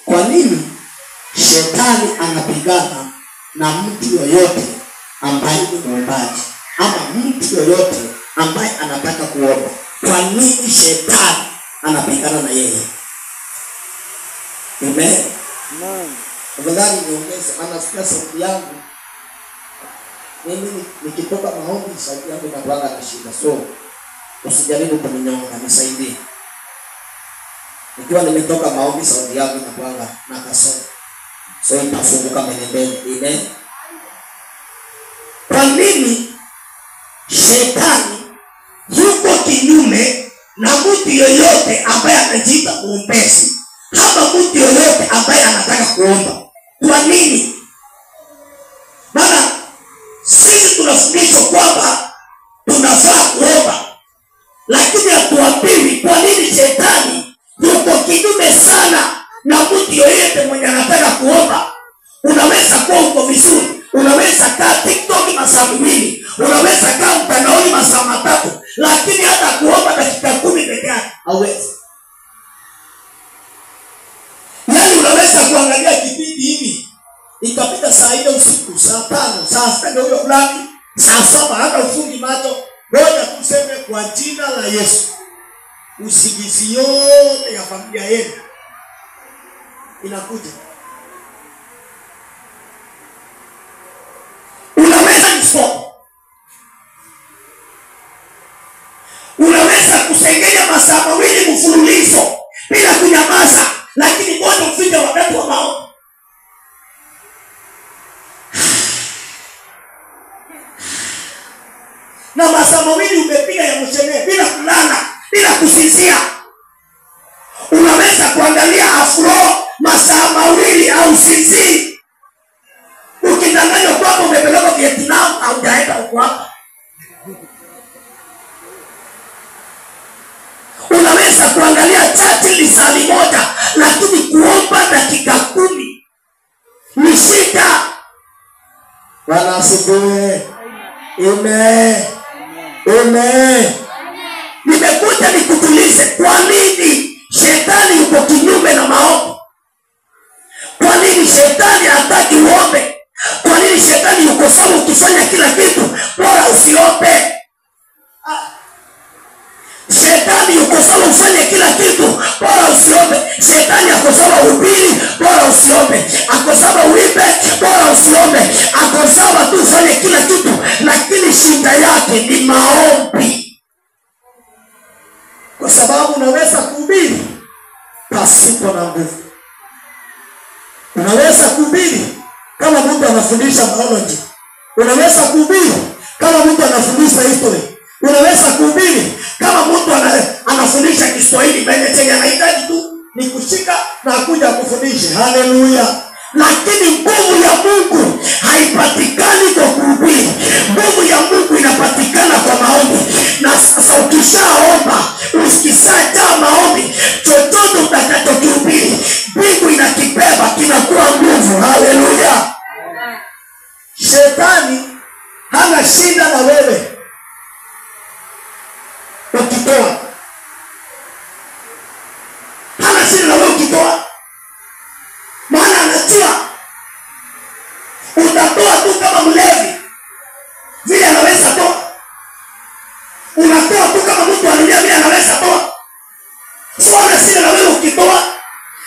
Kwa nini shetani anapigana na mtu yoyote ambaye ni mwombaji ama mtu yoyote ambaye anataka kuomba? Kwa nini shetani anapigana na yeye? Amen. Tafadhali niongeze, anasikia sauti yangu. Mimi nikitoka maombi sauti yangu inakuwa na shida. So usijaribu kuninyonga, nisaidie. Nikiwa nimetoka maombi sauti yangu inakuwa na kasoro. So itafunguka mbele. Amen. Kwa nini shetani yuko kinyume na mtu yoyote ambaye anajiita muombezi ama mtu yoyote ambaye anataka kuomba? Kwa nini? Maana sisi tunafundishwa kwamba tunafaa kuomba, lakini hatuambiwi kwa nini shetani yuko kinyume sana na mtu yoyote mwenye anataka kuomba. Unaweza kuwa uko vizuri, unaweza kaa TikTok masaa 2, unaweza kaa mtandaoni masaa 3, lakini hata kuomba dakika 10 peke yake hauwezi. Yaani unaweza kuangalia kipindi hivi ikapita saa 4 usiku, saa 5, saa 6 ndio huyo fulani, saa 7 hata ufungi macho. Ngoja tuseme kwa jina la Yesu, usingizi yote ya familia yenu inakuja. Unaweza kusengenya masaa 2 mfululizo bila kunyamaza, lakini ngoja ufike wakati wa maombi. Na masaa 2 umepiga ya mchemee bila kulala, bila kusinzia. Unaweza kuangalia afro masaa 2 au sinzi. Ukidanganywa kwamba umepeleka Vietnam au hujaenda huko hapa. Unaweza kuangalia chati lisali moja, lakini kuomba dakika 10 ni shida. Bwana asifiwe. Amen. Amen. Nimekuja nikutulize kwa nini shetani yuko kinyume na maombi. Kwa nini shetani hataki uombe? Kwa nini shetani yuko sawa ukifanya kila kitu bora usiombe? Shetani yuko sawa ufanye kila kitu bora usiombe. Shetani ako sawa uhubiri bora usiombe. Ako sawa uimbe bora usiombe. Ako sawa tu ufanye kila kitu, lakini shida yake ni maombi. Kwa sababu unaweza kuhubiri pasipo na nguvu. Unaweza kuhubiri kama mtu anafundisha biology. Unaweza kuhubiri kama mtu anafundisha history. Unaweza kuhubiri kama mtu anafundisha Kiswahili. Mwenye chenye anahitaji tu ni kushika na kuja kufundisha. Haleluya. Lakini nguvu ya Mungu haipatikani kwa kuhubiri. Nguvu ya Mungu inapatikana kwa maombi. Na sasa ukishaomba, ukishaja maombi, chochote utakachokihubiri Mungu inakibeba, kinakuwa nguvu. Haleluya. Shetani hana shida na wewe ukitoa. Hana shida na wewe ukitoa. Maana anajua utatoa tu kama mlevi vile anaweza toa. Unatoa tu kama mtu analia vile anaweza toa. Sio ana shida na wewe ukitoa,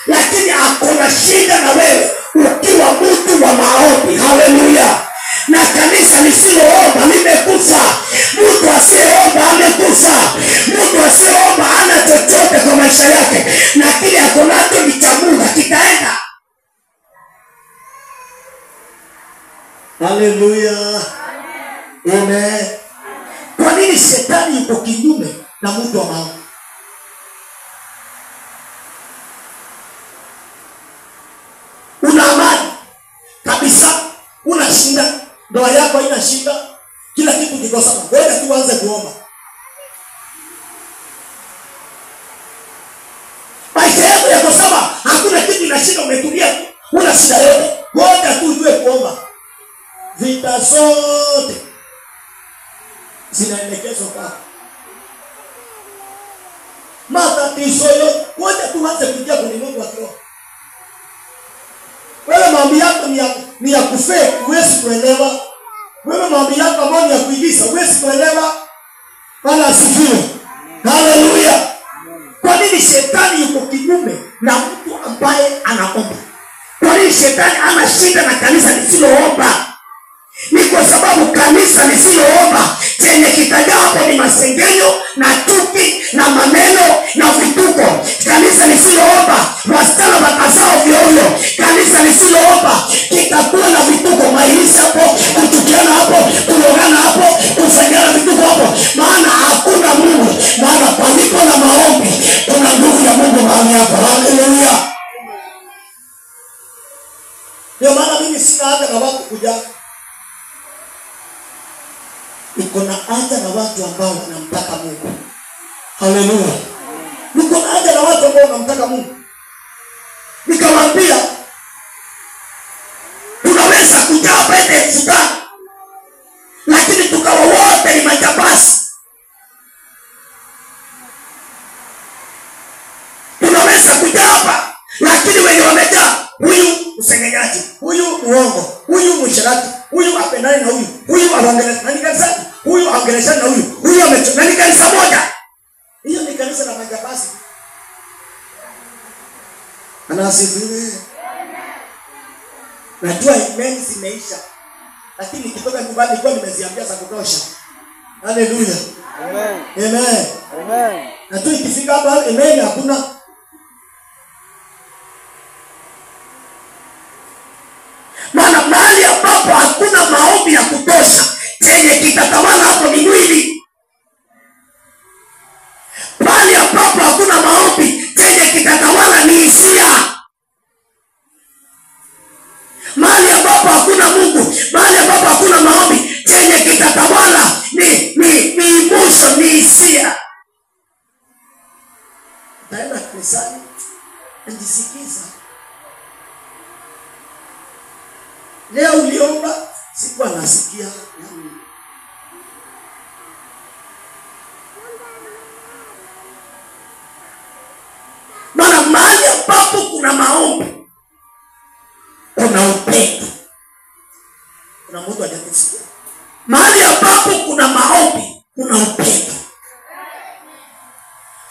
lakini akona shida na wewe ukiwa mtu wa maombi. Haleluya. Na kanisa lisiloomba limekufa. Mtu asiyeomba amekufa. Mtu asiyeomba hana chochote kwa maisha yake, na kile akonacho ni cha Mungu kitaenda. Haleluya. Amen. Kwa nini shetani yuko kinyume na mtu wa maombi? Una amani kabisa, una shida, ndoa yako haina shida, kila kitu kiko sawa. Ngoja tu uanze kuomba. Maisha yako yako sawa, hakuna kitu inashika, umetulia tu, una shida yote. Ngoja tu ujue kuomba. Vita zote zinaelekezwa kwako. Matatizo yote, ngoja tu uanze kuingia kwenye Mungu wa kiroho. kuelewa. Wewe maombi yako ambayo ya kuigiza huwezi kuelewa. Bwana asifiwe. Haleluya. Kwa nini shetani yuko kinyume na mtu ambaye anaomba? Kwa nini shetani ana shida na kanisa lisiloomba? Ni kwa sababu kanisa lisiloomba chenye kitajaa hapo ni masengenyo na chuki na maneno na vituko. Kanisa lisiloomba wasichana wakazao ovyo. Kanisa lisiloomba kitakuwa na vituko, maisha hapo, kuchukiana hapo, kurogana hapo, kufanyana vituko hapo. Maana hakuna Mungu. Maana palipo na maombi kuna nguvu ya Mungu mahali hapo. Haleluya. Ndio maana mimi sina haja na watu kuja. Niko na haja na watu ambao wanamtaka Mungu. Haleluya. Niko na haja na watu ambao wanamtaka Mungu. Nikamwambia tunaweza kujaa pete Sudan, lakini tukawa wote ni majabasi. Tunaweza kujaa hapa, lakini wenye wamejaa, huyu usengenyaji, huyu uongo, huyu mshirati, huyu apendane na huyu aongelesha na kanisa, huyu aongelesha na huyu amechana ni kanisa moja. Hiyo ni kanisa la majabasi. Anasifiwe. Najua imani zimeisha, lakini nikitoka nyumbani nilikuwa nimeziambia za kutosha. Haleluya. Amen. Amen. Amen. Na tu ikifika hapa amen hakuna. Maana mahali ambapo hakuna maombi ya kutosha, chenye kitatawala hapo ni mwili. Mahali ambapo hakuna maombi, chenye kitatawala ni hisia. Mahali ambapo hakuna Mungu, mahali ambapo hakuna maombi, chenye kitatawala ni emotion, ni hisia. Taenda kanisani njisikiza. Leo uliomba, sikuwa nasikia. Maana mahali ambapo kuna maombi, kuna upendo. Kuna mtu hajasikia. Mahali ambapo kuna maombi, kuna upendo.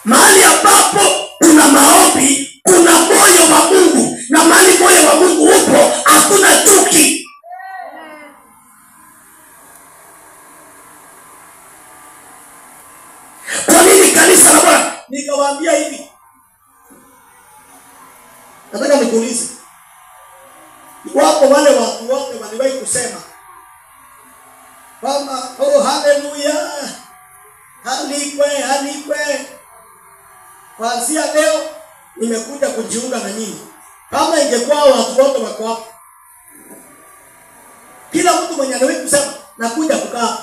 Mahali ambapo kuna maombi, kuna moyo wa Mungu. Na mahali moyo wa Mungu upo, hakuna chuki. Kwa nini kanisa la Bwana? Nikawaambia hivi. Nataka nikuulize. Wapo wale watu wote waliwahi kusema kwamba oh haleluya, halikwe. Kuanzia leo nimekuja kujiunga na nyinyi. Kama ingekuwa watu wote wako hapo, kila mtu mwenye anawahi kusema nakuja kukaa,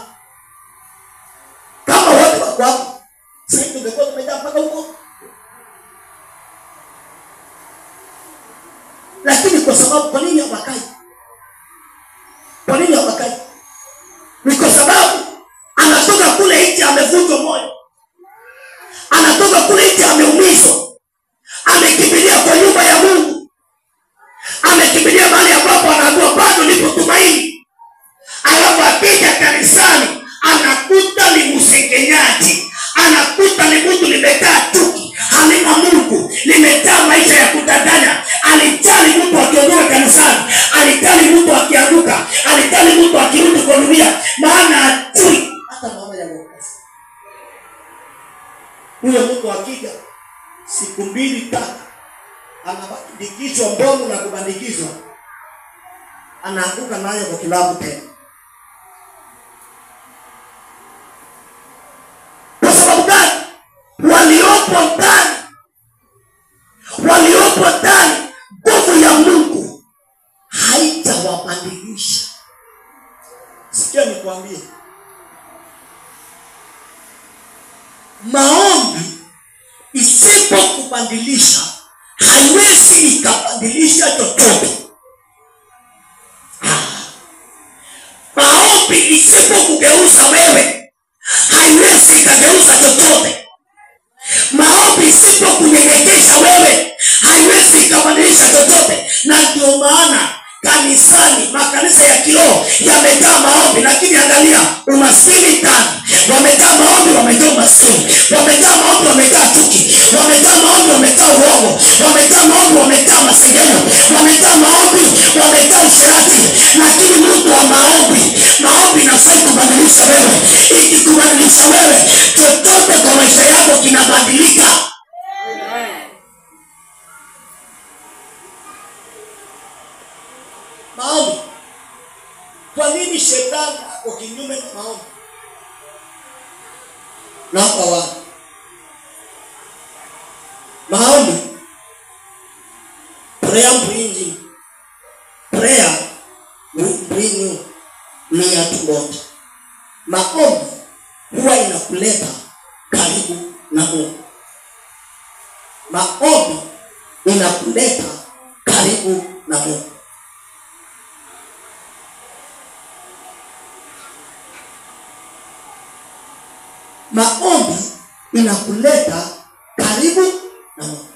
kama wote wako hapo, sisi tungekuwa tumejaa mpaka huko. Lakini kwa sababu, kwa nini hawakai? Kwa nini hawakai? Ni kwa sababu anatoka kule nje amevunjwa moyo. Anatoka kule nje ameumizwa. Amekimbilia kwa nyumba ya Mungu. Amekimbilia mahali ambapo anaambiwa bado lipo tumaini. Alafu akija kanisani anakuta ni msengenyaji. Anakuta ni mtu limekaa chuki, halina Mungu, limetaa maisha ya kudanganya. Alijali mtu akiondoka kanisani, alijali mtu akianguka, alijali mtu akirudi kwa dunia, maana ajui hata mama ya Mungu. Huyo mtu akija siku 2-3 anabandikizwa mbomu na kubandikizwa, anaanguka nayo kwa kilabu tena. Kwa sababu gani? Waliopo ndani, nguvu ya Mungu haitawabadilisha. Sikia nikwambie, maombi isipokubadilisha haiwezi ikabadilisha chochote. Maombi isipokugeuza wewe haiwezi ikageuza chochote. Maombi isipokunyenyekesha wewe haiwezi ikabadilisha chochote. Na ndio maana kanisani, makanisa ya kiroho yamejaa maombi, lakini angalia umaskini ndani. Wamejaa maombi, wamejaa umaskini. Wamejaa maombi, wamejaa chuki. Wamejaa maombi, wamejaa uongo. Wamejaa maombi, wamejaa masengenyo. Wamejaa maombi, wamejaa usherati. Lakini mtu wa maombi inafai kubadilisha wewe. Ikikubadilisha wewe, chochote kwa maisha yako kinabadilika. Maombi. Kwa nini shetani ako kinyume na maombi? Number one, maombi. Prayer will bring you near to God. Maombi huwa inakuleta karibu na Mungu. Maombi inakuleta karibu na Mungu. Maombi inakuleta karibu na Mungu.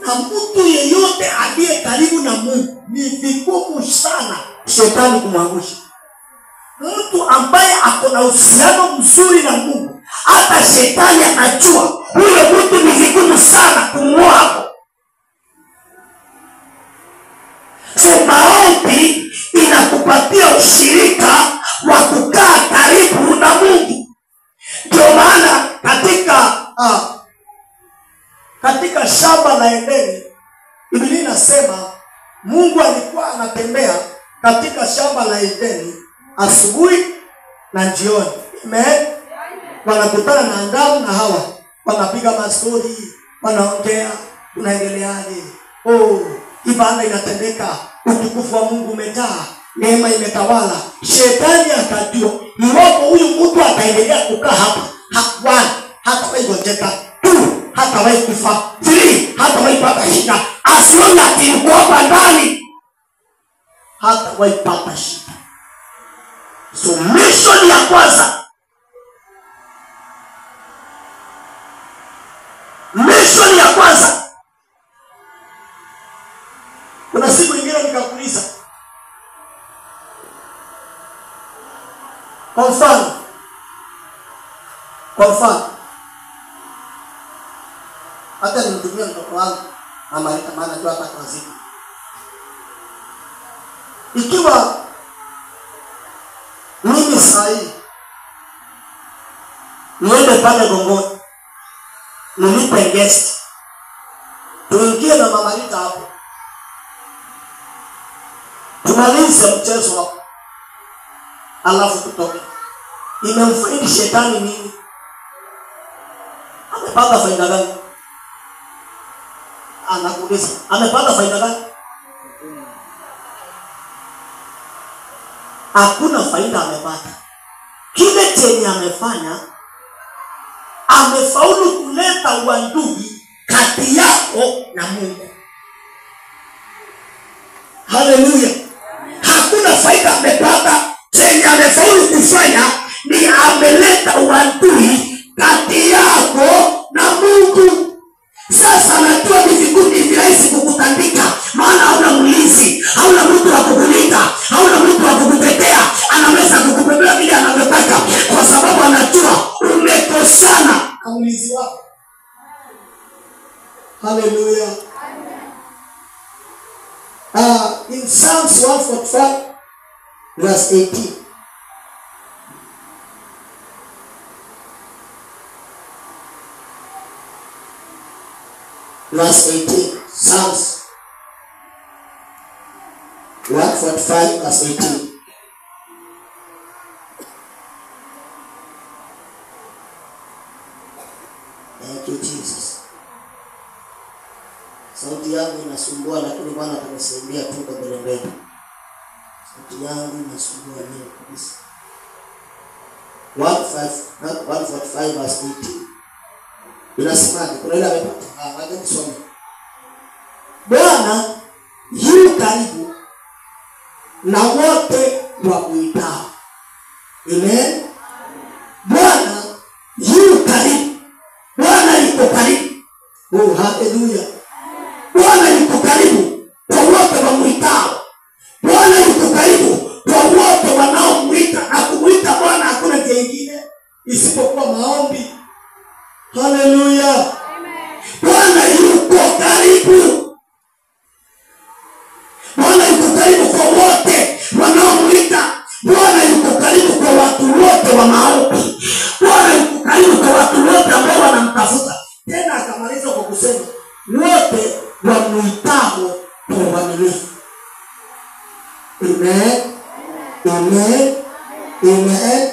Na mtu yeyote aliye karibu na Mungu ni vigumu sana shetani kumwangusha. Mtu ambaye ako na uhusiano mzuri na Mungu, hata shetani anajua huyo mtu ni vigumu sana kumng'oa hapo. So maombi inakupatia ushirika wa kukaa karibu na Mungu. Ndio maana katika shamba la Edeni, Biblia inasema Mungu alikuwa anatembea katika shamba la Edeni asubuhi na jioni. Amen. Wanakutana na Adamu na Hawa, wanapiga mastori, wanaongea, tunaendeleaje? Ibada inatendeka, utukufu wa Mungu umejaa, neema imetawala. Shetani akajua iwapo huyu mtu ataendelea kukaa hapa, hatawahi gonjeka, 2 hatawahi kufa, 3 hatawahi pata shida. As long as yuko hapa ndani, hatawahi pata shida. So mission ya kwanza, kuna siku nyingine nikakuuliza, kwa mfano hata nimtumia mtoto wangu amalika, maana tu hapa kwa siku, ikiwa mimi sahi niende pale Gongoni nilipe guest, tuingie na mamalita hapo, tumalize mchezo hapo, alafu tutoke, imemfaidi shetani nini? Amepata faida gani? Anakuuliza, amepata faida gani? Hakuna faida amepata. Kile chenye amefanya, amefaulu kuleta uadui kati yako na Mungu. Haleluya. Hakuna faida amepata. Chenye amefaulu kufanya ni ameleta uadui kati yako na Mungu. Sasa najua ni vigumu, ni rahisi kukutandika, maana hauna mlinzi, hauna mtu wa kukulinda, hauna mtu wa kukutetea. Anaweza kukubebea vile anavyotaka kwa sababu anajua umekosana na mlinzi wako. Hallelujah. In Psalms 145 verse 18. Verse 18. Psalms 145 verse 18. Thank you, Jesus. Sauti yangu inasumbua, lakini Bwana atanisaidia tu mbele. Sauti yangu inasumbua leo kabisa. 145 verse 18. Inasemaje? Kuna ile amepata. Waje kusoma. Bwana yu karibu na wote wakuitao. Amen. Bwana yu karibu. Bwana yuko karibu. Oh, haleluya. Bwana yuko karibu kwa wote Haleluya. Bwana yuko karibu. Bwana yuko karibu kwa wote wanaomuita. Bwana yuko karibu kwa watu wote wa maombi. Bwana yuko karibu kwa watu wote ambao wanamtafuta. Tena akamaliza kwa kusema wote wamuitao kwa uaminifu. Amen. Amen. Amen.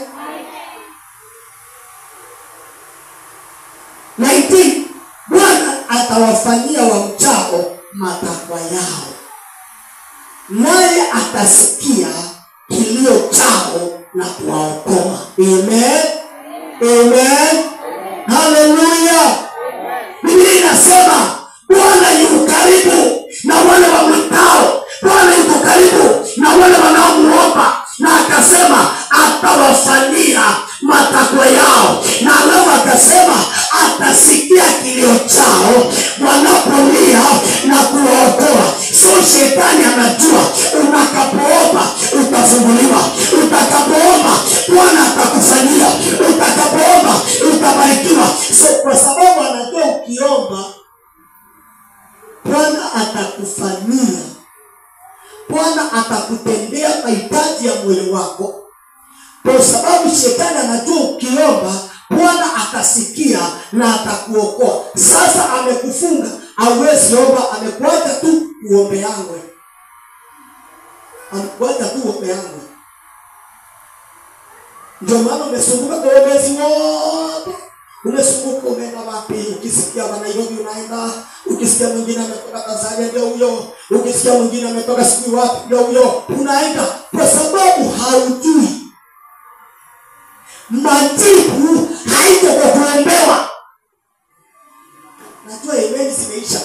19. Bwana atawafanyia wamchao matakwa yao, naye atasikia kilio chao na kuwaokoa. Amen. Amen. Haleluya. Biblia inasema Bwana yuko karibu na wale wamwitao. Bwana yuko karibu na wale wanaomuomba, na akasema atawafanyia matakwa yao, na alafu akasema atasikia kilio chao wanapolia na kuwaokoa. So shetani anajua utakapoomba utafunguliwa, utakapoomba Bwana atakufanyia, utakapoomba utabarikiwa. So kwa sababu anajua ukiomba Bwana atakufanyia, Bwana atakutendea mahitaji ya moyo wako, kwa sababu shetani anajua ukiomba Bwana atasikia na atakuokoa. Sasa amekufunga, hauwezi omba, amekuacha tu uombe yangu. Amekuacha tu uombe yangu. Ndio maana umesumbuka kwa mwezi wote. Umesumbuka umeenda wapi? Ukisikia bana Nairobi unaenda, ukisikia mwingine ametoka Tanzania ndio huyo, ukisikia mwingine ametoka siku wapi ndio huyo, unaenda kwa sababu haujui. Majibu haiko kwa kuombewa. Najua imani zimeisha.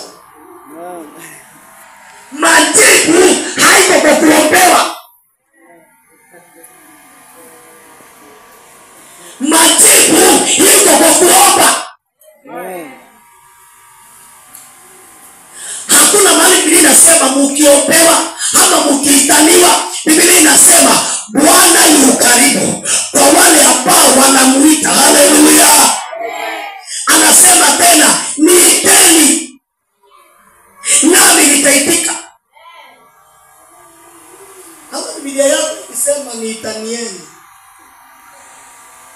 Majibu haiko kwa kuombewa. Majibu iko kwa kuomba. Hakuna mahali Biblia inasema mkiombewa ama mkiitaniwa. Biblia inasema Bwana yuko karibu kwa wale ambao wanamuita. Haleluya. Anasema tena niiteni nami nitaitika. Kama Biblia yako inasema niitanieni,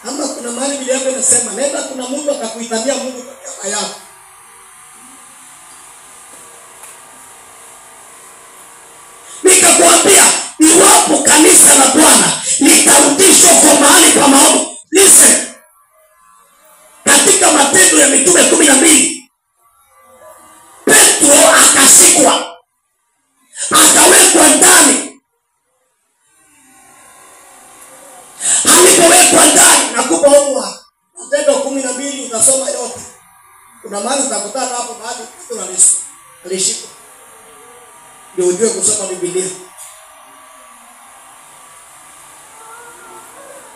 ama kuna mahali Biblia yako inasema nenda kuna Mungu akakuitania Mungu kwa niaba yako. Nikakwambia iwapo kanisa la Bwana litarudishwa kwa mahali pa maombi. Listen. Katika Matendo ya Mitume 12 Petro akashikwa, akawekwa ndani. Alipowekwa ndani na kubaomwa Matendo 12 utasoma yote. Kuna mahali utakutana hapo mahali Petro alishikwa. Ndio ujue kusoma Biblia.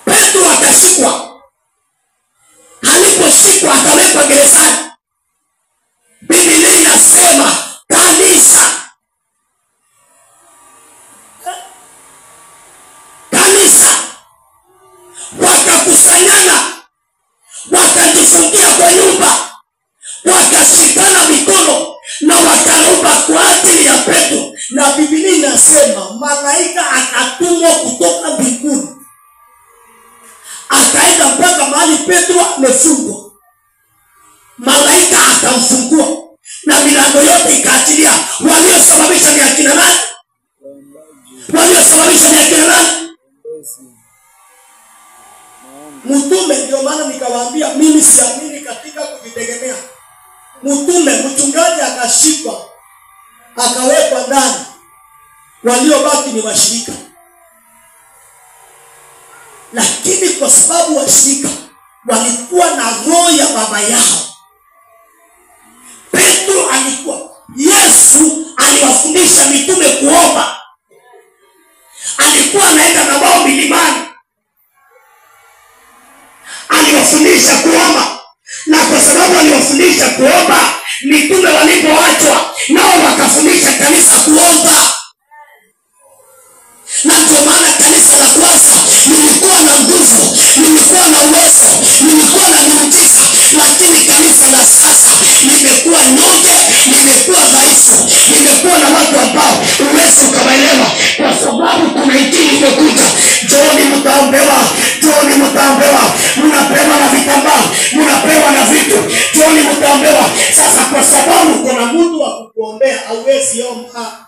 Petro akashikwa. Aliposhikwa akawekwa gerezani. Biblia inasema kanisa wakakusanyana, wakajifungia kwa nyumba, wakashikana mikono na wakaomba kwa ajili ya Petro. Na Biblia inasema malaika akatumwa kutoka mbinguni, akaenda mpaka mahali Petro amefungwa. Malaika akamfungua na milango yote ikaachilia. Waliosababisha ni akina nani? Waliosababisha ni akina nani? Mtume. Ndio maana nikawaambia mimi siamini katika kujitegemea. Mtume, mchungaji akashikwa, akawekwa ndani, waliobaki ni washirika. Lakini kwa sababu washirika walikuwa na roho ya baba yao, Petro alikuwa, Yesu aliwafundisha mitume kuomba. Alikuwa anaenda na wao milimani, aliwafundisha kuomba. Na kwa sababu aliwafundisha kuomba, mitume walipoachwa nao wakafundisha kanisa kuomba. Na ndio maana kanisa la kwanza lilikuwa na nguvu, lilikuwa na uwezo, lilikuwa na miujiza, lakini kukuombea hauwezi omba.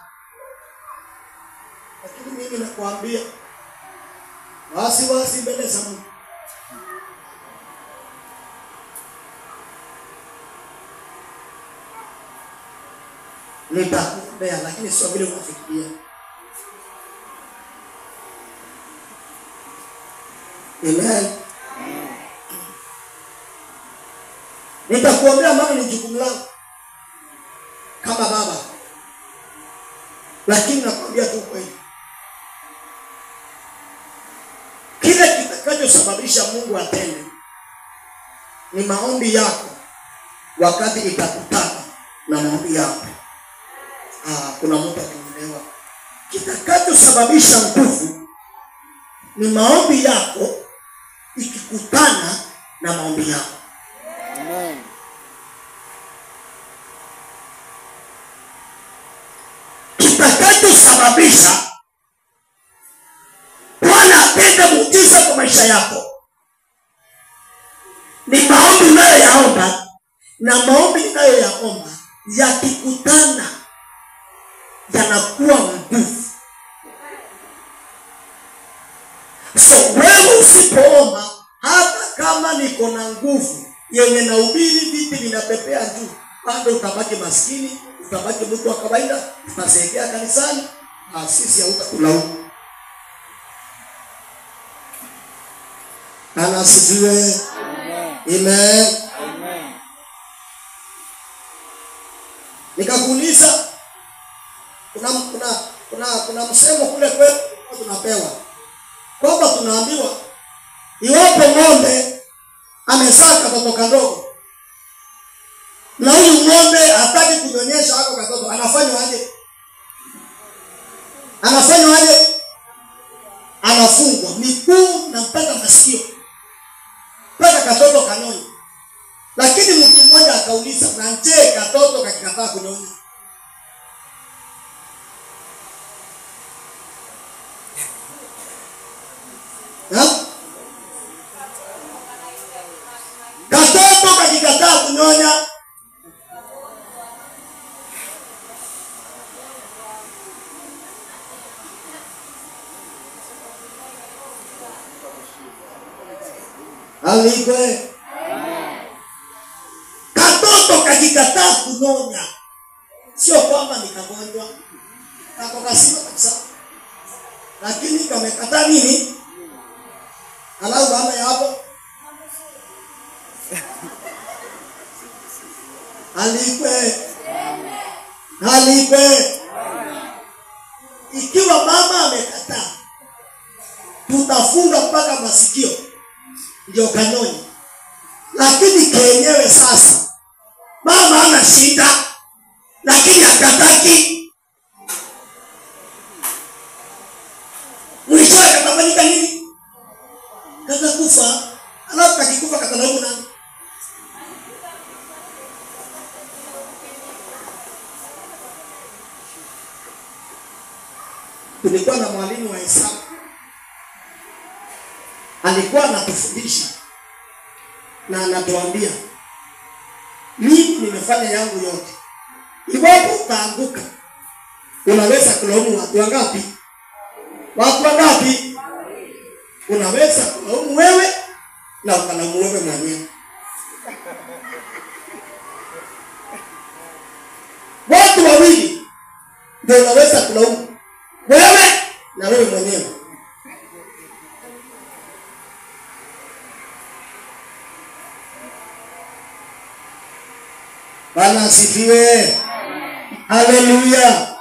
Lakini mimi nakwambia wasi mbele za Mungu. Nitakuombea lakini sio vile unafikiria. Amen. Nitakuombea maana ni jukumu langu kama baba. Lakini nakwambia tu kweli, kile kitakachosababisha Mungu atende ni maombi yako wakati itakutana na maombi yako. Kuna mtu akielewa. Kitakachosababisha nguvu ni maombi yako ikikutana na maombi yako. Amen. Kitakachosababisha Bwana atende muujiza kwa maisha yako ni maombi unayoyaomba, na maombi unayoyaomba yakikutana yanakuwa nguvu. So wewe usipoomba, hata kama niko na nguvu yenye na ubiri viti vinapepea juu, bado utabaki maskini, utabaki mtu wa kawaida, utasaidia kanisani, sisi hautatulaumu. Anasifiwe. Amen. Amen. Nikakuuliza, kuna msemo kule kwetu tunapewa kwamba tunaambiwa iwapo ng'ombe amezaa katoto kadogo na huyu ng'ombe hataki kunyonyesha hako katoto, anafanywa aje? Anafungwa miguu na mpaka masikio mpaka katoto kanyonya. Lakini mtu mmoja akauliza, na je, katoto kakikataa kunyonya? Katoto kakikataa kunyonya, alikwe. Katoto kakikataa kunyonya, sio kwamba ni kagonjwa, kako kasima kabisa, lakini kamekataa nini? Alafu baada ya hapo alikwe. Ikiwa mama amekataa, tutafunga mpaka masikio ndio kanyonyi. Lakini kenyewe sasa mama ana shida, lakini akataki, mwisho akafanyika nini? Kata kufa. Alafu kakikufa katalaumu nani? Tulikuwa na mwalimu wa hesabu, alikuwa anatufundisha na anatuambia, mimi nimefanya yangu yote. Iwapo utaanguka, unaweza kulaumu watu wangapi? Unaweza kulaumu wewe na ukalaumu wewe mwenyewe. Watu wawili ndio unaweza kulaumu, wewe na wewe mwenyewe. Bwana asifiwe. Haleluya.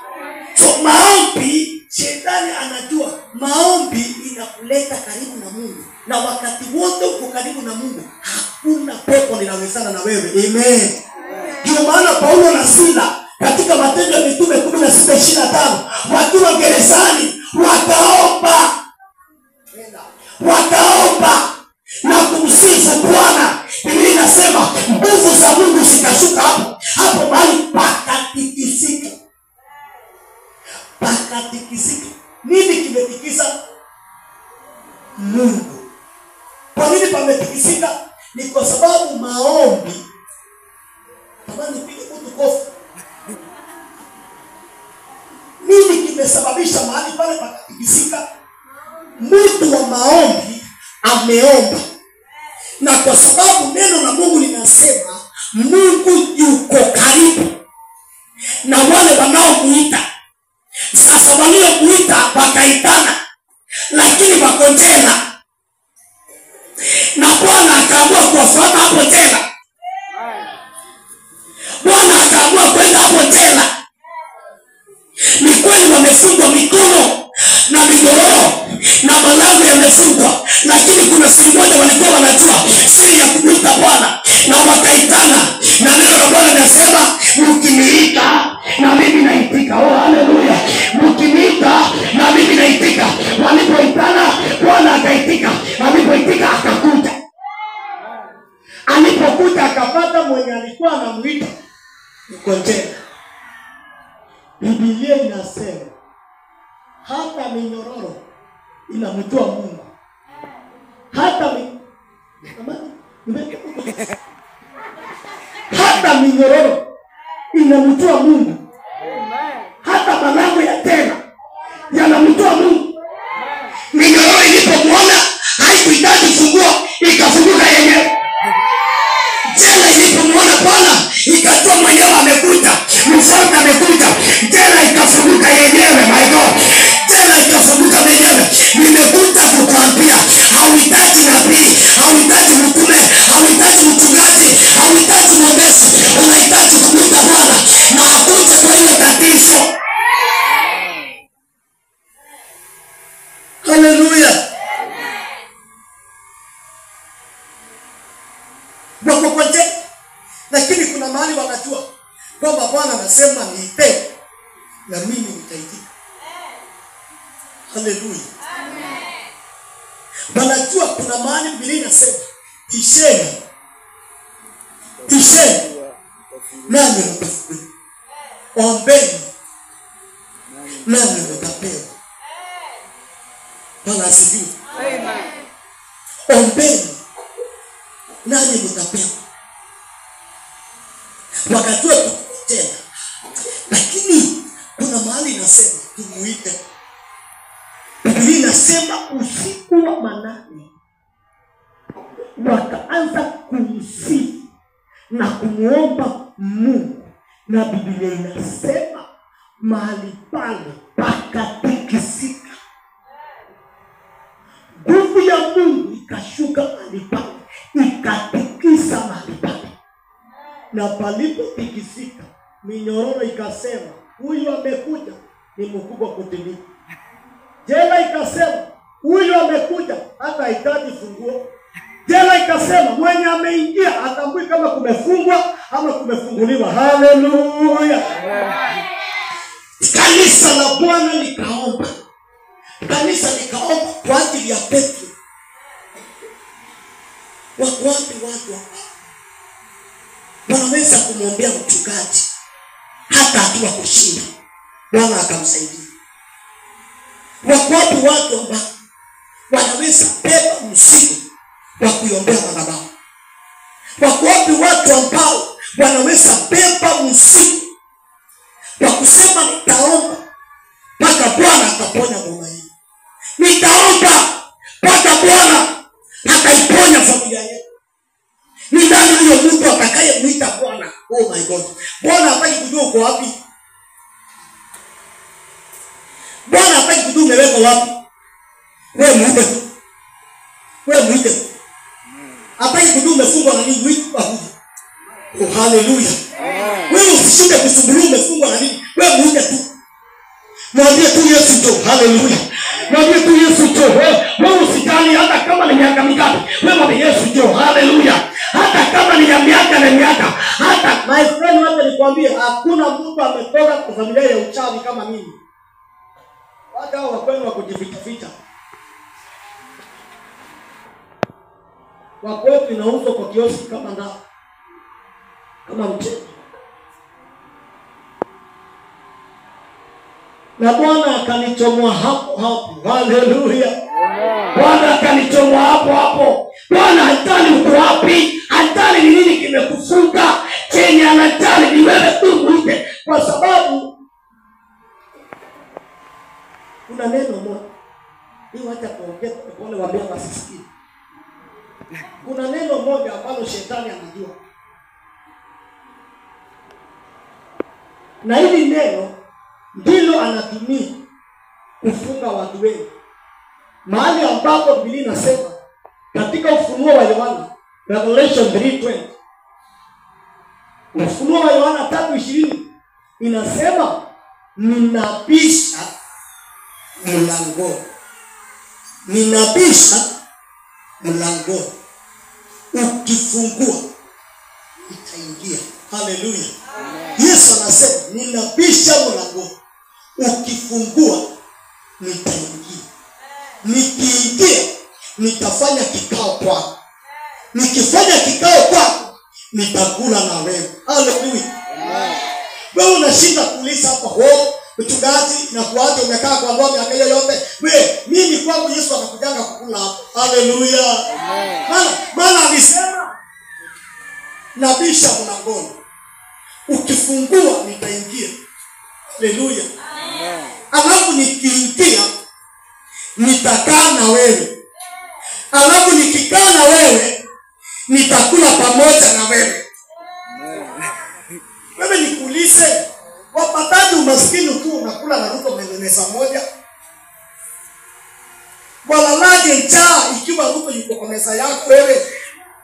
So maombi, shetani anajua maombi inakuleta karibu na Mungu, na wakati wote uko karibu na Mungu hakuna pepo linawezana na wewe. Amen. Ndio maana Paulo na Sila katika Matendo ya Mitume 16:25 wakiwa gerezani wakaomba na kumsifu Bwana. Biblia inasema nguvu za Mungu zikashuka hapo mahali pakatikisika. Nini kimetikisa? Mungu. Kwa nini pametikisika? Ni kwa sababu maombi. Tamani nipige mtu kofi. imesababisha mahali pale pakatikisika. Mtu wa maombi ameomba, na kwa sababu neno la Mungu linasema Mungu yuko karibu na wale wanaomuita. Sasa waliomuita wakaitana, lakini wako jela, na Bwana akaamua kuwafuata hapo jela. Bwana akaamua kwenda hapo jela. Ni kweli wamefungwa mikono na minyororo na malango yamefungwa, lakini kuna siri moja walikuwa wanajua, siri ya kumuita Bwana, na wakaitana. Na neno la Bwana linasema mkiniita na mimi naitika. Oh, haleluya! Mkiniita na mimi naitika. Walipoitana Bwana akaitika, alipoitika akakuja. Alipokuja akapata mwenye alikuwa anamuita yuko jela. Biblia inasema hata minyororo inamtoa Mungu. Hata minyororo inamtoa Mungu. Hata malango ya tena yanamtoa Mungu. Minyororo ilipomwona haikuhitaji funguo, ikafunguka yenyewe. Jela ilipomwona Bwana ikatoa mwenyewe amekuja, mfalme amekuja, jela ikafunguka yenyewe. My God, jela ikafunguka yenyewe. Nimekuja kukuambia, hauhitaji nabii, hauhitaji mtume, hauhitaji mchungaji, hauhitaji mwombezi, unahitaji kumwita Bwana na akuje kwa hiyo tatizo. Haleluya. Wakokoje, lakini kuna mahali wanajua kwamba Bwana anasema niite na mimi nitaitika. Haleluya. Wanajua kuna mahali Biblia inasema tisheni nani mtafuta, ombeni nani mtapewa. Bwana asifiwe. Amen. Ombeni nani mtapewa. Wakajua tena, lakini kuna mahali inasema tumuite. Biblia inasema usiku wa manane wakaanza kumsifu na kumuomba Mungu, na Biblia inasema mahali pale pakatikisika. Nguvu ya Mungu ikashuka mahali pale, ikatikisa mahali pale, na palipotikisika minyororo ikasema huyu amekuja ni mkubwa kutuliko. Jela ikasema huyu amekuja hata hahitaji funguo. Jela ikasema mwenye ameingia atambui kama kumefungwa ama kumefunguliwa. Haleluya. Kanisa la Bwana likaomba. Kanisa likaomba kwa ajili ya Petro. Wapi watu wanaweza kumwombea mchungaji hata akiwa kushinda, Bwana akamsaidia. Wapi watu ambao wanaweza beba mzigo wa kuiombea madhabahu. Wapi watu ambao wanaweza beba mzigo wa kusema nitaomba mpaka Bwana ataponya ngoma hii, nitaomba mpaka Bwana ataiponya familia yetu. Ni nani huyo mtu atakayemuita Bwana? Oh my God, Bwana hataki kujua uko wapi. Bwana hataki kujua umeweka wapi. Wewe muite tu. Hataki kujua umefungwa na nini. Muite tu. Oh haleluya. Wewe usishinde kusubiri umefungwa na nini. Wewe muite tu. Mwambie tu Yesu njoo. Haleluya. Mwambie tu Yesu njoo. Wewe usijali hata kama ni miaka mingapi. Wewe mwambie Yesu njoo. Haleluya. Hata kama ni miaka na miaka. Hata my friend, wacha nikwambie, hakuna mtu ametoka kwa familia ya uchawi kama mimi. Watu hao wakwenda kujificha. Wakwetu inauzwa kwa kioski kama ndao, kama mchele. Na Bwana akanichomoa hapo. Haleluya. Bwana akanichomoa hapo. Bwana hatani uko wapi? Hatani ni nini kimekufunga? Chenye anatani ni wewe tu muite, kwa sababu kuna neno moja. Hii wacha kuongea pole waambia wasisikie. Kuna neno moja ambalo shetani anajua. Na hili neno ndilo anatumia kufunga watu wengi. Mahali ambapo Biblia inasema katika Ufunuo wa Yohana, Revelation 3:20. Ufunuo wa Yohana 3:20 inasema ninabisha mlangoni. Ninabisha mlangoni. Ukifungua itaingia. Haleluya. Yesu anasema ninabisha mlangoni. Ukifungua nitaingia. Nikiingia nitafanya kikao kwako. Nikifanya kikao kwako nitakula na wewe. Haleluya. Wewe unashinda kuuliza hapa mchungaji na kuaje umekaa kwa ndoa miaka hiyo yote. Wewe mimi kwangu Yesu anakujanga kukula hapa. Haleluya. Maana alisema nabisha mlangoni. Ukifungua nitaingia. Haleluya. Alafu nikiingia nitakaa na wewe. Alafu nikikaa na wewe nitakula pamoja na wewe. Wewe nikuulize, wapataje umaskini tu unakula na Ruto meza moja? Walalaje njaa ikiwa Ruto yuko kwa meza yako wewe?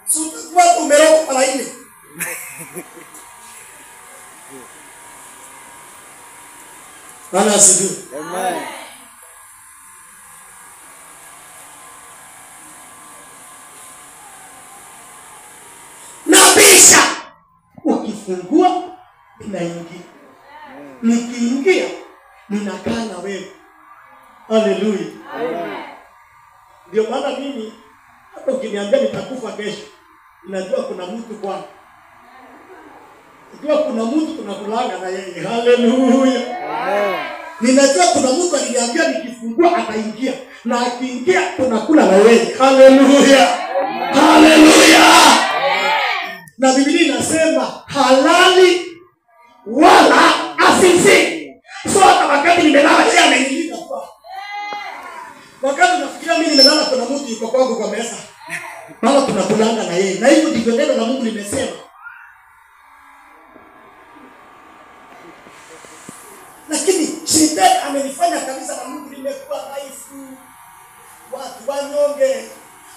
Sio kwa umeroka pala ile. Bwana asifiwe. Amen. Nabisha. Ukifungua ninaingia. Nikiingia ninakaa na wewe. Haleluya. Amen. Ndio maana mimi hata ukiniambia nitakufa kesho, ninajua kuna mtu Bwana. Najua kuna mtu tunakulanga na yeye. Haleluya. Amen. Ninajua kuna mtu aliniambia nikifungua ataingia, na akiingia tunakula na yeye. Haleluya. Haleluya. Na Biblia inasema halali wala asisi. So hata wakati nimelala yeye amenilinda kwa. Wakati nafikiria mimi nimelala kuna mtu yuko kwangu kwa meza. Maana tunakulanga na yeye. Na hivyo ndivyo neno la Mungu limesema. Lakini shetani amenifanya kabisa na Mungu limekuwa dhaifu. Watu wanyonge,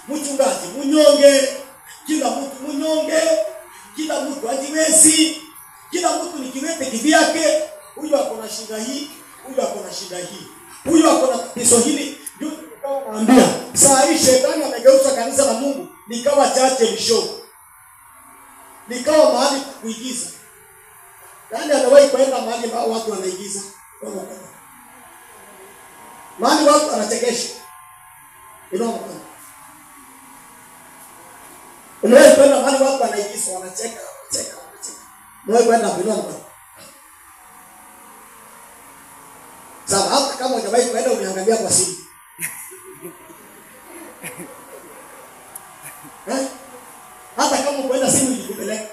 mchungaji mnyonge, kila mtu mnyonge, kila mtu hajiwezi, kila mtu ni kiwete kivyake. Huyu ako na shida hii, huyu ako na shida hii, huyu ako na tatizo hili. Ndio nikawa naambia saa hii shetani amegeuza kanisa la Mungu likawa chache show, likawa mahali kuigiza. Yaani anawahi kwenda mahali ambao watu wanaigiza. Mahali watu wanachekesha. Unawahi kwenda mahali watu wanaigiza, wanacheka. Unawahi kwenda bila. Sawa, hata kama hujawahi kwenda umeangalia kwa simu. Hata kama kwenda simu ilikupeleka.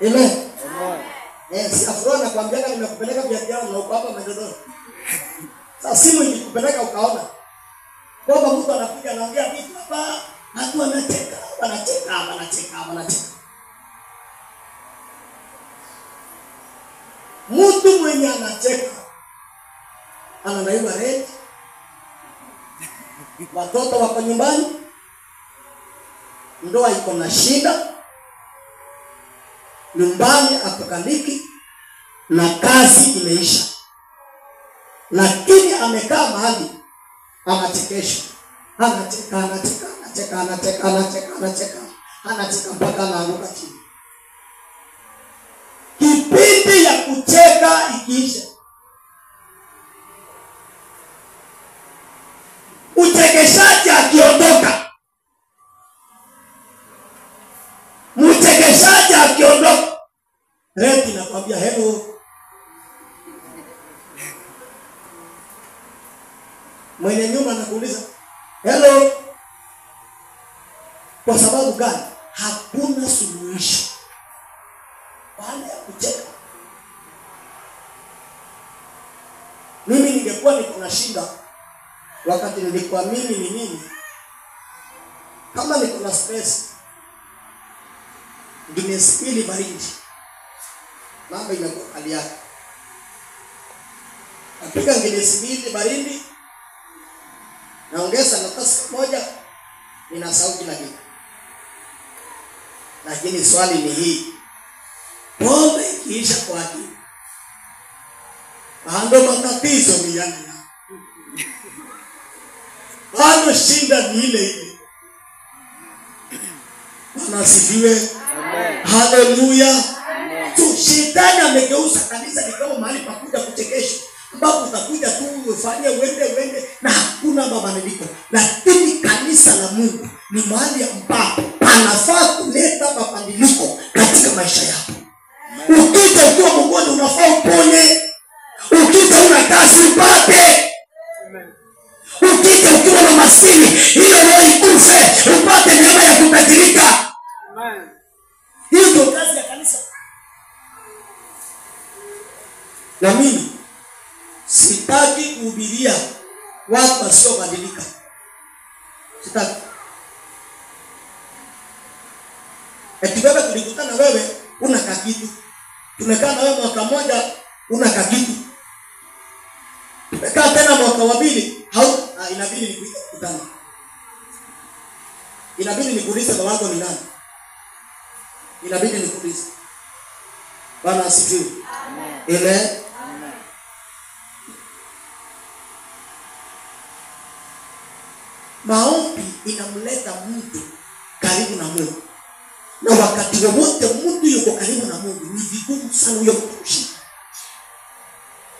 Amen. Si afro na kuambia kama nimekupeleka biashara na uko hapa Mandodoro. Sasa simu ilikupeleka ukaona. Kwamba mtu anakuja anaongea vitu hapa, watu wanacheka. Mtu mwenye anacheka ananaiwa rent. Watoto wako nyumbani. Ndoa iko na shida. Nyumbani apokaliki na kazi imeisha. Lakini amekaa mahali anachekesha. Anacheka mpaka anaanguka chini. Kipindi ya kucheka ikiisha, uchekeshaji akiondoka, mchekeshaji akiondoka, renti nakwambia hello. Mwenye nyumba anakuuliza hello. Kwa sababu gani? Hakuna suluhisho baada ya kucheka. Mimi ningekuwa niko na shida wakati nilikuwa mimi ni nini, kama niko na stress, nimespili baridi, mambo inakuwa hali yake. Napiga ngine baridi, naongeza nafasi moja, ninasahau kila kitu. Lakini swali ni hii, pombe ikiisha kwa akili, bado matatizo ni yale. Bado shinda ni ile ile. Bwana asifiwe. Haleluya. Tu shetani amegeuza kanisa likawa mahali pa kuja kuchekesha, ambapo utakuja tu ufanye uende na hakuna mabadiliko. Lakini kanisa la Mungu ni mahali ambapo panafaa kuleta mabadiliko katika maisha yako. Ukija ukiwa mgonjwa unafaa upone. Ukija una kazi upate. Ukija ukiwa na maskini hiyo roho ikufe, upate neema ya kubadilika. Amen. Hiyo ndio kazi ya kanisa. Na mimi sitaki kuhubiria watu wasiobadilika. Sitaki. Eti wewe tulikutana wewe una kakitu. Tumekaa na wewe mwaka mmoja una kakitu. Tumekaa tena mwaka wa pili inabidi nikuite kukutana. Inabidi nikuulize baba wako ni nani? Inabidi nikuulize. Bwana asifiwe. Amen. Amen. Maombi inamleta mtu karibu na Mungu. Na wakati wote mtu yuko karibu na Mungu, ni vigumu sana huyo mtu kushinda.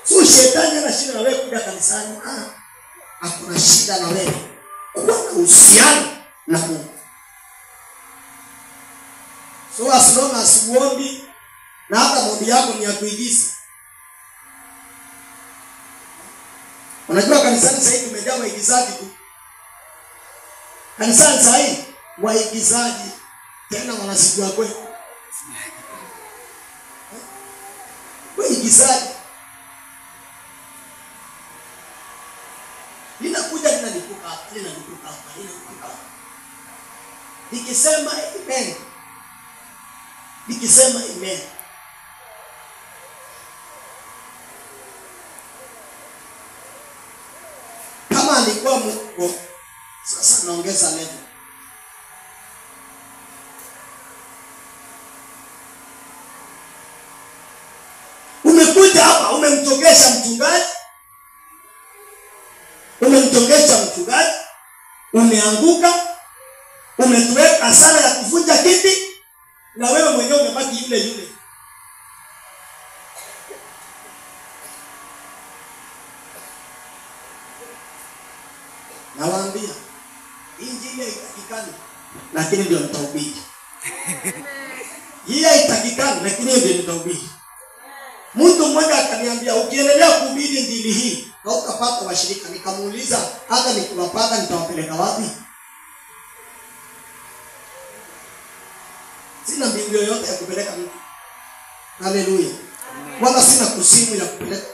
So shetani ana shida na wewe kuja kanisani, hakuna shida na wewe kuwa na uhusiano na Mungu. So as long as uombi na hata maombi yako ni ya kuigiza. Unajua kanisani sasa hivi tumejaa waigizaji tu. Kanisani sasa hivi waigizaji tena wanasigua kweli. Waigizaji. Linakuja linalipuka hapa. Nikisema amen. Nikisema amen. Kama alikuwa Mungu, sasa naongeza level. Umekuja hapa umemtongesha mchungaji. Umeanguka. Umetuweka hasara ya kuvunja kiti. Na wewe mwenyewe umebaki yule. Nawaambia, injili haitakikani, lakini ndio mtahubiri. Hii haitakikani, lakini ndio mtahubiri. Mtu mmoja akaniambia, ukiendelea kuhubiri injili hii, hautapata washirika. Nikamuuliza, hata nikiwapata nitawapeleka wapi? Sina mbingu yoyote ya kupeleka mtu. Haleluya. Wala sina kusimu ya kupeleka.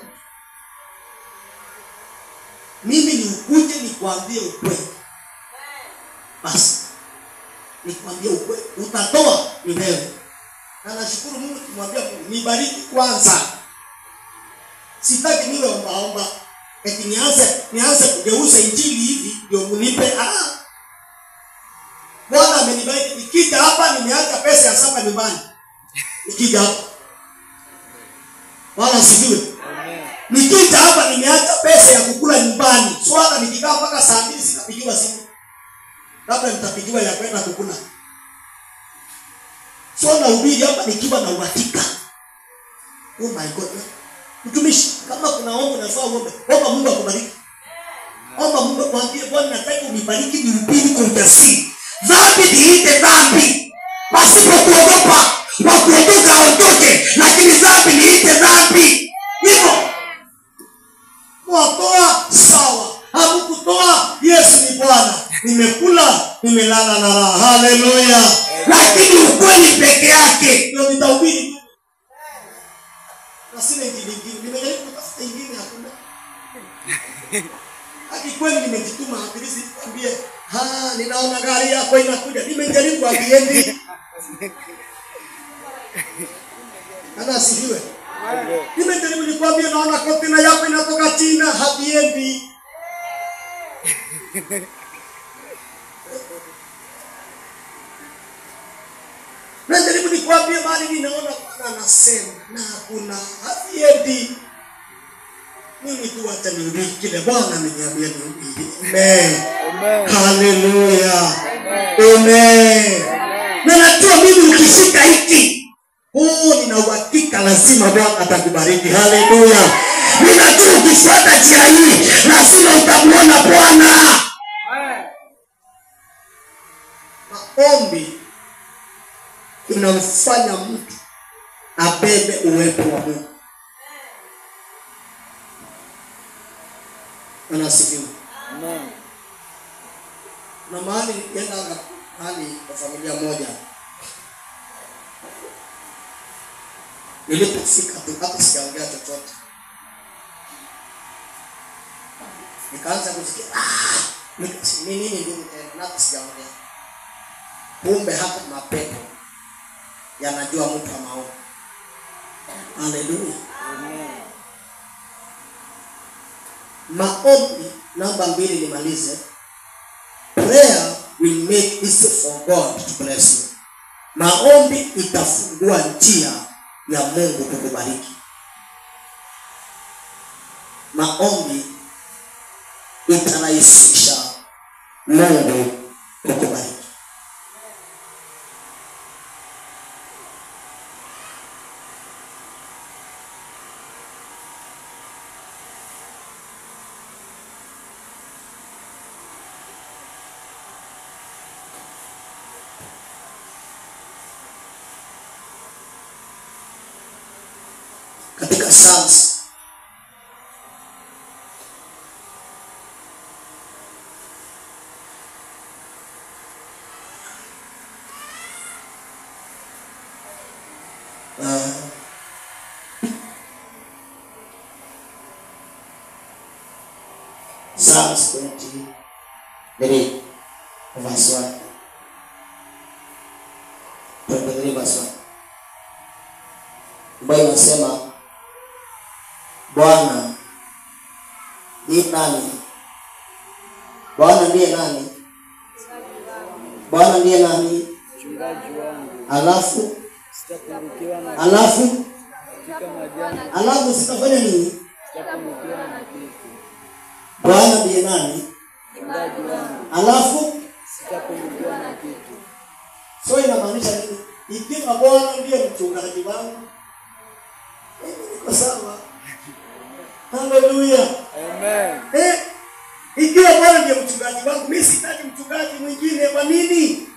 Mimi ni ukuje nikwambie ukweli. Basi. Nikwambie ukweli. Utatoa ni wewe. Na nashukuru Mungu kumwambia Mungu, nibariki kwanza. Sitaki niwe omba. Eti nianze kugeuza injili hivi ndio unipe. Bwana amenibariki. Nikija hapa nimeacha pesa ya saba nyumbani. Nikija hapa. Bwana asifiwe. Amen. Nikija hapa nimeacha pesa ya kukula nyumbani. So hata nikikaa mpaka saa 2 sitapigiwa simu. Labda nitapigiwa ya kwenda kukula. So na ubiri hapa nikiwa na uhakika. Oh my God. Mtumishi, kama kuna ombi unafaa uombe. Omba Mungu akubariki. Omba Mungu kwambie Bwana nataka unibariki nihubiri kwa ujasiri. Dhambi niite dhambi. Pasipo kuogopa. Wakuogopa aondoke, lakini dhambi niite dhambi. Hivyo. Mwatoa sawa. Hamukutoa Yesu ni Bwana. Nimekula, nimelala na raha. Haleluya. Lakini ukweli peke yake ndio nitahubiri. Na sina injili nyingine. Nimejaribu kutafuta ingine hakuna. Akikweli nimejituma habilisi nikwambie, ninaona gari yako inakuja. Nimejaribu haiendi. Kana sifiwe. Nimejaribu nikwambie naona kontina yako inatoka China, haiendi. Nimejaribu nikwambie bali ninaona Bwana anasema na kuna haiendi. Mimi tu hata nirudi kile Bwana ameniambia nirudi. Amen. Amen. Hallelujah. Amen. Na najua mimi ukishika hiki, nina uhakika lazima Bwana atakubariki. Hallelujah. Ninajua ukifuata njia hii lazima utamuona Bwana. Maombi inamfanya mtu abebe uwepo wa Mungu. Anasifiwa. Amen. Na mahali yenda hali kwa familia moja. Nilipofika tu hata sijaongea chochote. Nikaanza kusikia nini ndio hata sijaongea. Kumbe hata mapepo yanajua mtu wa maombi. Hallelujah. Amen. Maombi namba 2 nimalize. Prayer will make easy for God to bless you. Maombi itafungua njia ya Mungu kukubariki. Maombi itarahisisha Mungu kukubariki. Katika Psalms Psalms 23 verse 1. 23 verse 1. Biblia inasema Bwana ni nani? Bwana ndiye nani? Bwana ndiye nani? Mchungaji wangu. Alafu sitapungukiwa na alafu sitafanya nini? Sitapungukiwa na kitu. Bwana ndiye nani? Mchungaji wangu. Alafu sitapungukiwa na kitu. So inamaanisha nini? Ikiwa Bwana ndiye mchungaji wangu, niko sawa. Hallelujah. Amen. Ikiwa Bwana ndiye mchungaji wangu, mimi sitaki mchungaji mwingine. Kwa nini?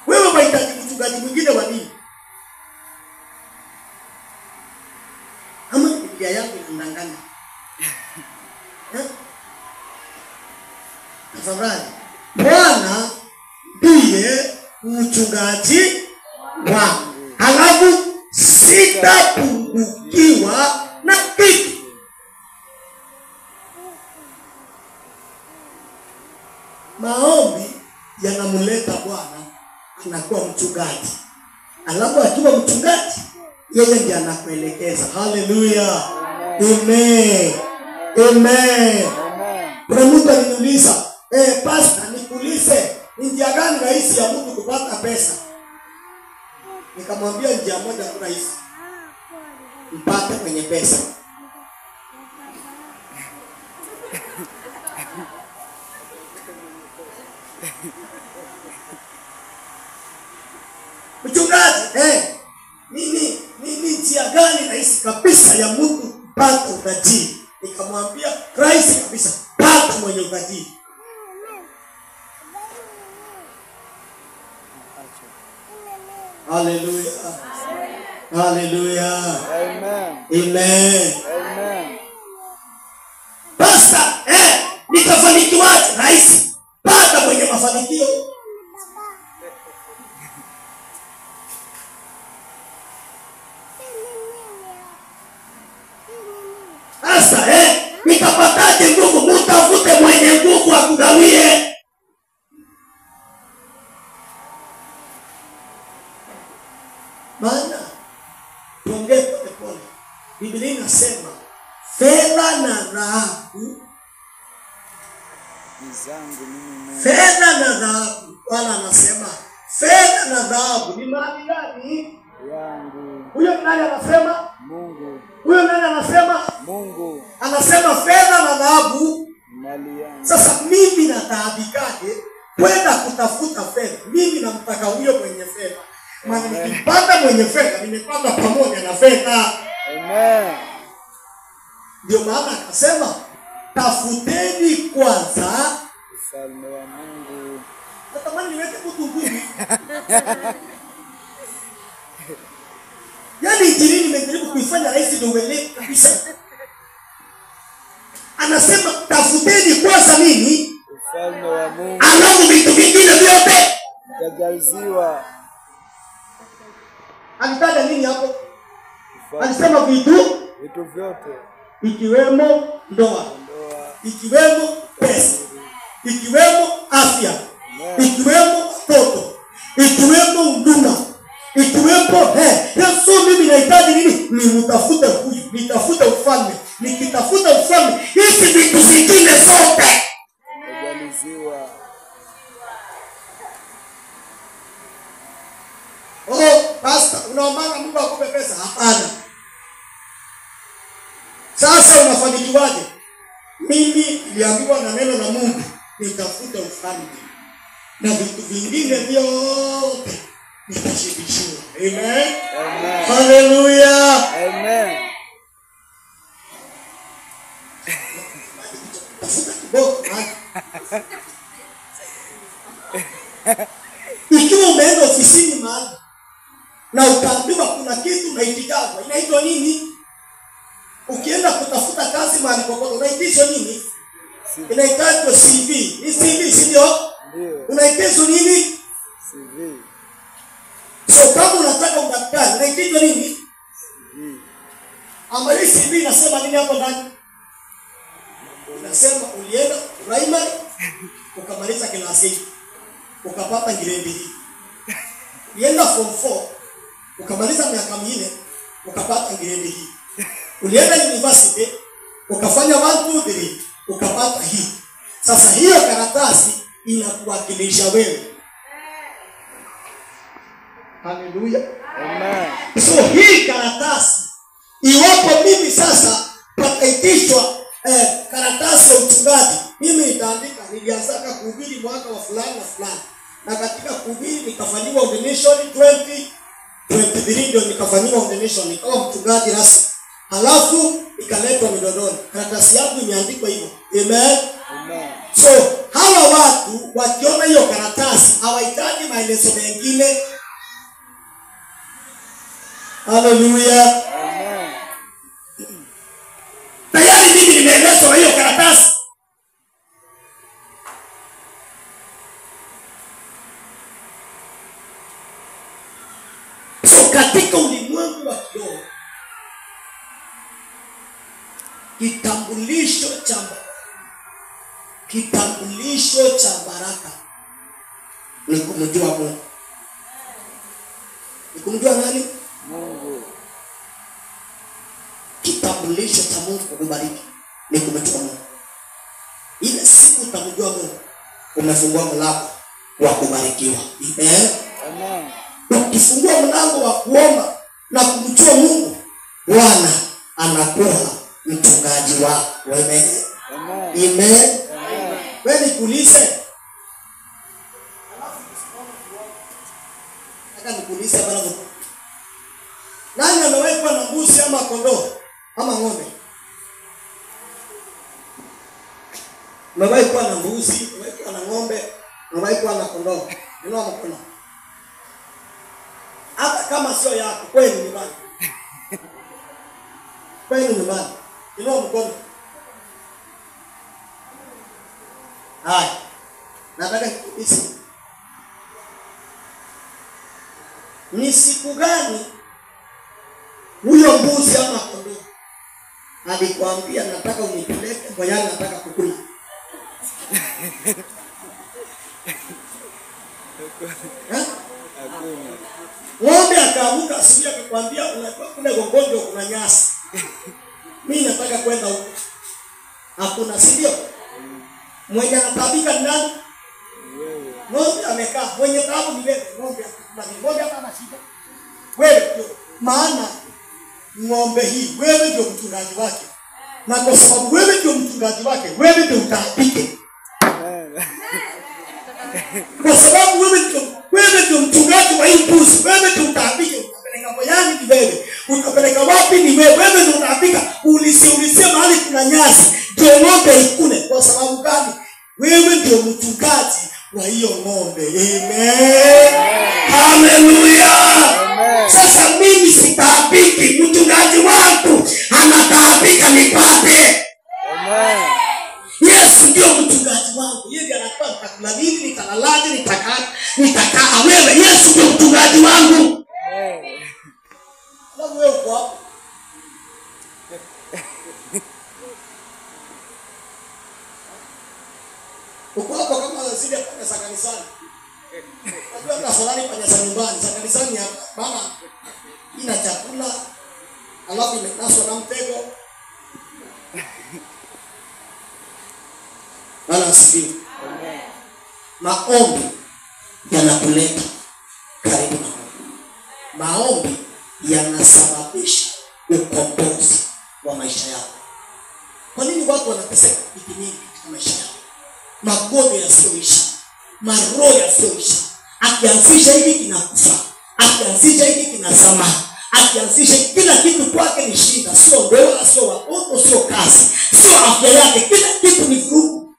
Wewe unahitaji mchungaji mwingine wa nini? Ama Biblia yako inadanganya. Tafadhali. Bwana ndiye mchungaji wangu. Halafu sitapungukiwa na kitu. Maombi yanamleta Bwana anakuwa mchungaji. Halafu akiwa mchungaji, yeye ndiye anakuelekeza. Hallelujah. Amen. Amen. Kuna mtu aliniuliza, pastor, nikuulize, ni njia gani rahisi ya mtu kupata pesa? Nikamwambia njia moja tu rahisi. Mpate kwenye pesa. Mchungaji, ni njia gani rahisi kabisa ya mtu kupata utajiri? Nikamwambia rahisi kabisa, pata mwenye utajiri. Hallelujah. Hallelujah. Amen. Amen. Amen. Pastor, nitafanikiwaje? Rahisi, pata mwenye mafanikio. Maana tuongee pole pole. Biblia inasema fedha na dhahabu ni zangu mimi. Fedha na dhahabu. Bwana anasema fedha na dhahabu ni mali gani? Yangu. Huyo nani anasema? Mungu. Huyo nani anasema? Mungu. Anasema fedha na dhahabu mali yangu. Sasa mimi nataabikaje kwenda kutafuta fedha? Mimi namtaka huyo mwenye fedha. Maana nikipanda mwenye fedha nimepanda pamoja na fedha. Amen. Ndio maana akasema tafuteni kwanza ufalme wa Mungu. Natamani niweke mtu ngumi. Yaani injili nimejaribu kuifanya rahisi ndio uelewe kabisa. Anasema tafuteni kwanza nini? Ufalme wa Mungu. Alafu vitu vingine vyote mtajaziwa. Alitaja nini hapo? Alisema vitu vyote ikiwemo ndoa, ikiwemo pesa, ikiwemo afya, ikiwemo watoto, ikiwemo huduma, ikiwemo Yesu. Mimi nahitaji nini? Nimtafuta huyu, nitafuta ufalme. Nikitafuta ufalme, hizi vitu zingine zote mtajaliziwa. Pastor, unaomba Mungu akupe pesa? Hapana. Sasa unafanikiwaje? Mimi niliambiwa na neno la Mungu nitafuta ufalme na vitu vingine vyote nitashibishiwa. Amen. Amen. Hallelujah. Amen. Tafuta kiboko. Ikiwa umeenda ofisini mahali na ukaambiwa kuna kitu unaitikazwa, inaitwa nini? Ukienda kutafuta kazi mahali popote unaitishwa nini? Inaitwa CV. Ni CV, si ndio? Ndio. Unaitishwa nini? CV. So kama unataka udaktari unaitishwa nini? CV. Ama hii CV inasema nini hapo ndani? Inasema ulienda primary ukamaliza class 8 ukapata grade hii. Ulienda form 4 ukamaliza miaka 4 ukapata grade hii. Ulienda university ukafanya 1 2 3 ukapata hii. Sasa hiyo karatasi inakuwakilisha wewe. Hallelujah. Amen. So hii karatasi, iwapo mimi sasa pakaitishwa karatasi ya uchungaji, mimi nitaandika nilianzaka kuhubiri mwaka wa fulani na fulani, na katika kuhubiri nikafanyiwa ordination 2023 ndio nikafanyiwa ordination nikawa mchungaji rasmi. Halafu ikaletwa Midodoni. Karatasi yangu imeandikwa hivyo. Amen. Amen. So hawa watu wakiona hiyo karatasi hawahitaji maelezo mengine. Hallelujah. Amen. Tayari mimi nimeelezwa hiyo karatasi. So katika ulimwengu wa kiroho, kitambulisho cha baraka ni kumjua Mungu. Ni kumjua nani? Mungu. Kitambulisho cha Mungu kukubariki ni kumjua Mungu. Ile siku utamjua Mungu, umefungua mlango wa kubarikiwa. Amen. Amen. Ukifungua mlango wa kuomba na kumjua Mungu, Bwana anakuwa mchungaji wako. Amen. Amen. Amen. Wewe nikuulize. Nataka nikuulize bwana. Nani amewahi kuwa na mbuzi ama kondoo ama ng'ombe? Umewahi kuwa na mbuzi, umewahi kuwa na ng'ombe, umewahi kuwa na kondoo? Inua mkono. Hata kama sio yako, kwenu nyumbani. Kwenu nyumbani. Inua mkono. Haya. Nataka nikuulize. Ni siku gani huyo mbuzi ama kondoo alikwambia nataka unipeleke ngoyani, nataka kukula? Hakuna. Ng'ombe akaamuka asubuhi akakwambia unakuwa kule Gongondo kuna nyasi. Mimi nataka kwenda huko. Hakuna, si ndio? Mwenye anatabika ndani. Ng'ombe amekaa. Mwenye taabu ni wewe. Ng'ombe hata ana shida. Wewe ndio maana ng'ombe hii wewe ndio mchungaji wake. Na kwa sababu wewe ndio mchungaji wake, wewe ndio utaapike. Kwa sababu wewe ndio mchungaji wa hii mbuzi, wewe ndio utaapike. Utapeleka moyani ni wewe. Utapeleka wapi ni wewe. Wewe ndio utaapika. Ulisie mahali kuna nyasi, ndio ng'ombe ikule. Kwa sababu gani? Wewe ndio mchungaji wa hiyo ng'ombe. Amen. Hallelujah. Sasa mimi sitaapiki, mchungaji wangu anataapika nipate. Amen. Yesu ndio mchungaji wangu. Yeye anatoa nitakula nini, nitalalaje, nitakaa wewe. Yesu ndio mchungaji wangu. Wewe uko hapo. Uko hapo kama zile panya za kanisani. Unajua na salani panya za nyumbani, za kanisani ya mama ina chakula alafu imenaswa na mtego. Wala asifiwe. Amen. Maombi yanatuleta karibu na Mungu. Maombi yanasababisha ukombozi wa maisha yao. Kwa nini watu wanateseka vitu nyingi katika maisha yao? Magonjwa yasiyoisha, maroho yasiyoisha. Akianzisha hiki kinakufa, akianzisha hiki kinasama, akianzisha kila kitu kwake ni shida, sio ndoa, sio watoto, sio kazi, sio afya yake, kila kitu ni vurugu.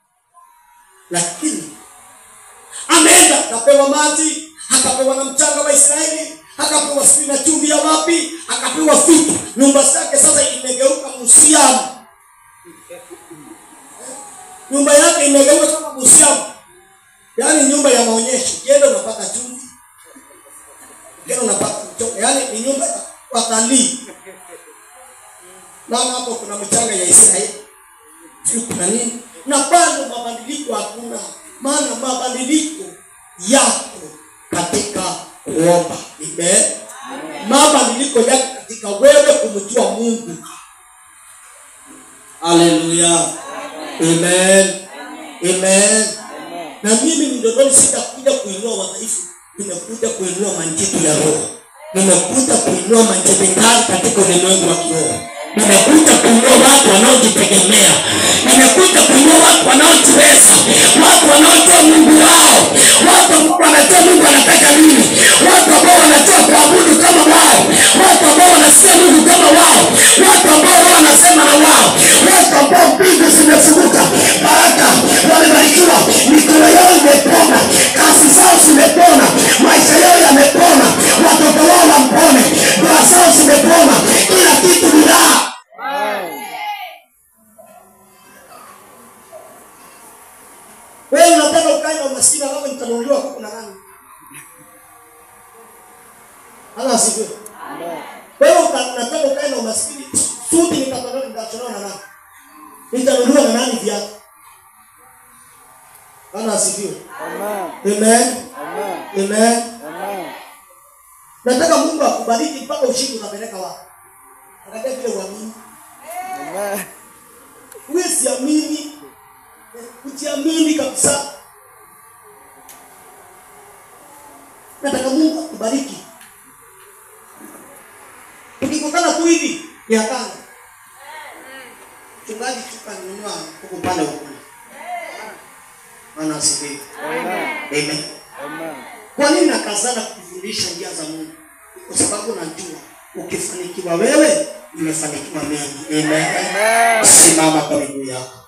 Lakini ameenda akapewa maji, akapewa na mchanga wa Israeli, akapewa sijui na chumvi ya wapi, akapewa vitu. Nyumba zake sasa imegeuka musiamu. Nyumba yake imegeuka kama musiamu. Yaani nyumba ya maonyesho. Yeye unapata chumvi. Yeye unapata mchanga. Yaani ni nyumba ya watalii. Maana hapo kuna mchanga ya Israeli. Sio kuna nini? Na bado mabadiliko hakuna. Maana mabadiliko yako katika kuomba. Amen. Mabadiliko yako katika wewe kumjua Mungu. Hallelujah. Amen. Amen. Na mimi Mdodoni sitakuja kuinua wadhaifu. Nimekuja kuinua manjibu ya roho. Nimekuja kuinua manjibu ndani katika ulimwengu wa kiroho. Nimekuja kuinua watu wanaojitegemea. Nimekuja kuinua watu wanaojiweza. Watu wanaojua Mungu wao. Watu ambao wanajua Mungu anataka nini. Watu ambao wanajua kuabudu kama wao. Watu ambao wanasikia Mungu kama wao. Watu ambao wanasema na wao. Watu ambao mbingu zimefunguka. Baraka wamebarikiwa. Mikono yao imepona. Kazi zao zimepona. Maisha yao yamepona. Watoto wao wampone. Ndoa zao zimepona. Kila kitu ni raha. Wewe unataka ukae na umaskini alafu nitanunuliwa huko na nani? Hala asifiwe. Wewe unataka ukae na umaskini, suti nitatolewa na nani? Nitanunuliwa na nani viatu? Hala asifiwe. Amen. Amen. Amen. Amen. Nataka Mungu akubariki mpaka ushindi unapeleka wapi? Angalia vile uamini. Amen. Wewe siamini. Ujiamini kabisa. Nataka Mungu akubariki. Tukikutana tu hivi ni hatari. Chungaji tukanunua huko pale huko. Maana asifiwe. Amen. Amen. Kwa nini nakazana kufundisha njia za Mungu? Kwa sababu najua ukifanikiwa wewe, nimefanikiwa mimi. Amen. Simama kwa miguu yako.